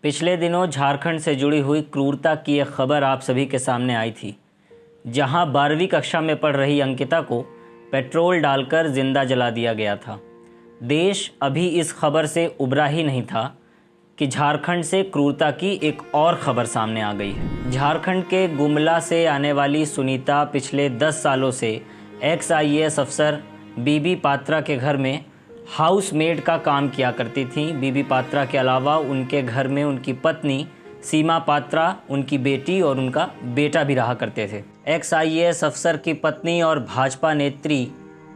पिछले दिनों झारखंड से जुड़ी हुई क्रूरता की एक खबर आप सभी के सामने आई थी, जहां 12वीं कक्षा में पढ़ रही अंकिता को पेट्रोल डालकर जिंदा जला दिया गया था। देश अभी इस खबर से उबरा ही नहीं था कि झारखंड से क्रूरता की एक और खबर सामने आ गई है। झारखंड के गुमला से आने वाली सुनीता पिछले 10 सालों से एक्स IAS अफसर बीबी पात्रा के घर में हाउसमेड का काम किया करती थी। बीबी पात्रा के अलावा उनके घर में उनकी पत्नी सीमा पात्रा, उनकी बेटी और उनका बेटा भी रहा करते थे। एक्स IAS अफसर की पत्नी और भाजपा नेत्री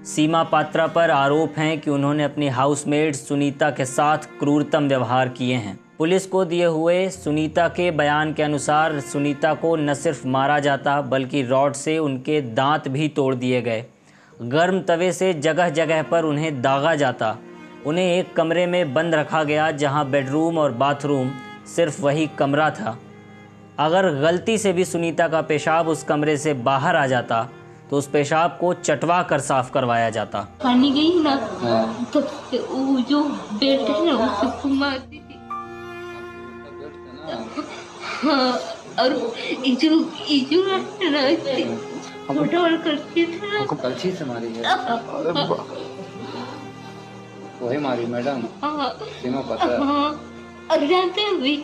सीमा पात्रा पर आरोप हैं कि उन्होंने अपनी हाउसमेड सुनीता के साथ क्रूरतम व्यवहार किए हैं। पुलिस को दिए हुए सुनीता के बयान के अनुसार सुनीता को न सिर्फ मारा जाता बल्कि रॉड से उनके दांत भी तोड़ दिए गए। गर्म तवे से जगह जगह पर उन्हें दागा जाता। उन्हें एक कमरे में बंद रखा गया जहां बेडरूम और बाथरूम सिर्फ वही कमरा था। अगर गलती से भी सुनीता का पेशाब उस कमरे से बाहर आ जाता तो उस पेशाब को चटवा कर साफ करवाया जाता। पानी गई ना तो वो जो बेड है ना उसको मारती थी। हाँ, और इजू ना फोटो करती थी ना। हमको कलछी से मारी है। वही मारी मैडम। सीमा पता। हाँ, और जानते हैं भी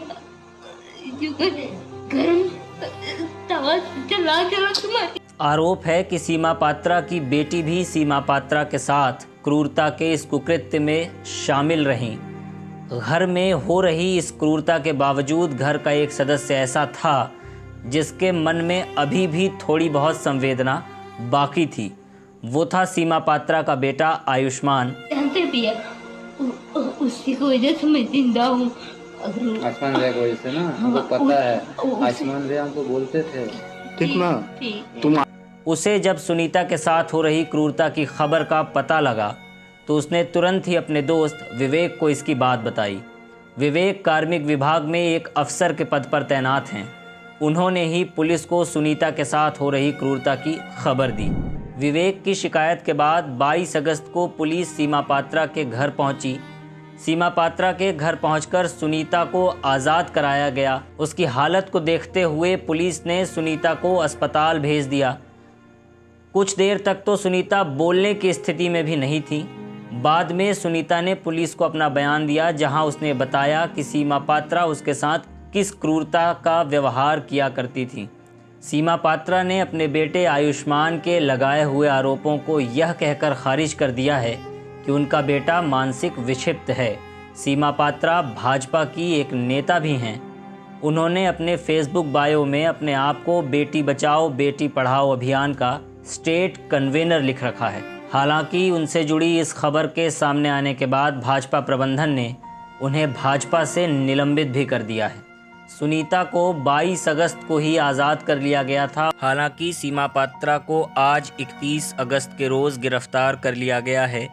जो गरम तवा जला के मारी। आरोप है कि सीमा पात्रा की बेटी भी सीमा पात्रा के साथ क्रूरता के इस कुकृत्य में शामिल रहीं। घर में हो रही इस क्रूरता के बावजूद घर का एक सदस्य ऐसा था जिसके मन में अभी भी थोड़ी बहुत संवेदना बाकी थी। वो था सीमा पात्रा का बेटा आयुष्मान। जानते भी है उसी की वजह से मैं जिंदा हूँ। आयुष्मान भैया की वजह से ना हमको पता है। आयुष्मान भैया हमको बोलते थे ठीक ना। तुम उसे जब सुनीता के साथ हो रही क्रूरता की खबर का पता लगा तो उसने तुरंत ही अपने दोस्त विवेक को इसकी बात बताई। विवेक कार्मिक विभाग में एक अफसर के पद पर तैनात हैं। उन्होंने ही पुलिस को सुनीता के साथ हो रही क्रूरता की खबर दी। विवेक की शिकायत के बाद 22 अगस्त को पुलिस सीमा पात्रा के घर पहुंची। सीमा पात्रा के घर पहुंचकर सुनीता को आज़ाद कराया गया। उसकी हालत को देखते हुए पुलिस ने सुनीता को अस्पताल भेज दिया। कुछ देर तक तो सुनीता बोलने की स्थिति में भी नहीं थी। बाद में सुनीता ने पुलिस को अपना बयान दिया, जहां उसने बताया कि सीमा पात्रा उसके साथ किस क्रूरता का व्यवहार किया करती थी। सीमा पात्रा ने अपने बेटे आयुष्मान के लगाए हुए आरोपों को यह कहकर खारिज कर दिया है कि उनका बेटा मानसिक विक्षिप्त है। सीमा पात्रा भाजपा की एक नेता भी हैं। उन्होंने अपने फेसबुक बायो में अपने आप को बेटी बचाओ बेटी पढ़ाओ अभियान का स्टेट कन्वेनर लिख रखा है। हालांकि उनसे जुड़ी इस खबर के सामने आने के बाद भाजपा प्रबंधन ने उन्हें भाजपा से निलंबित भी कर दिया है। सुनीता को 22 अगस्त को ही आज़ाद कर लिया गया था। हालांकि सीमा पात्रा को आज 31 अगस्त के रोज़ गिरफ्तार कर लिया गया है,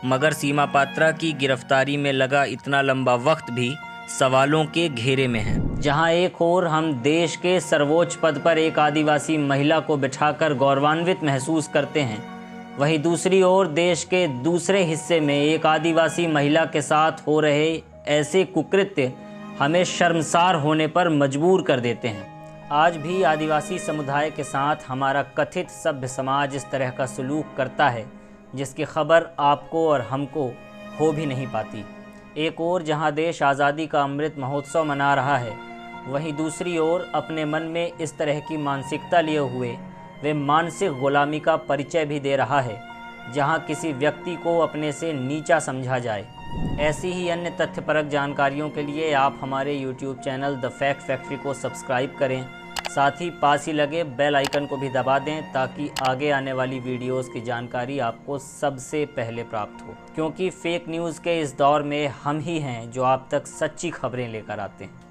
मगर सीमा पात्रा की गिरफ्तारी में लगा इतना लंबा वक्त भी सवालों के घेरे में है। जहां एक ओर हम देश के सर्वोच्च पद पर एक आदिवासी महिला को बिठाकर गौरवान्वित महसूस करते हैं, वहीं दूसरी ओर देश के दूसरे हिस्से में एक आदिवासी महिला के साथ हो रहे ऐसे कुकृत्य हमें शर्मसार होने पर मजबूर कर देते हैं। आज भी आदिवासी समुदाय के साथ हमारा कथित सभ्य समाज इस तरह का सलूक करता है जिसकी खबर आपको और हमको हो भी नहीं पाती। एक ओर जहां देश आज़ादी का अमृत महोत्सव मना रहा है, वहीं दूसरी ओर अपने मन में इस तरह की मानसिकता लिए हुए वे मानसिक गुलामी का परिचय भी दे रहा है, जहां किसी व्यक्ति को अपने से नीचा समझा जाए। ऐसी ही अन्य तथ्यपरक जानकारियों के लिए आप हमारे YouTube channel the fact factory को सब्सक्राइब करें। साथ ही पास ही लगे बेल आइकन को भी दबा दें ताकि आगे आने वाली वीडियोस की जानकारी आपको सबसे पहले प्राप्त हो, क्योंकि फेक न्यूज़ के इस दौर में हम ही हैं जो आप तक सच्ची खबरें लेकर आते हैं।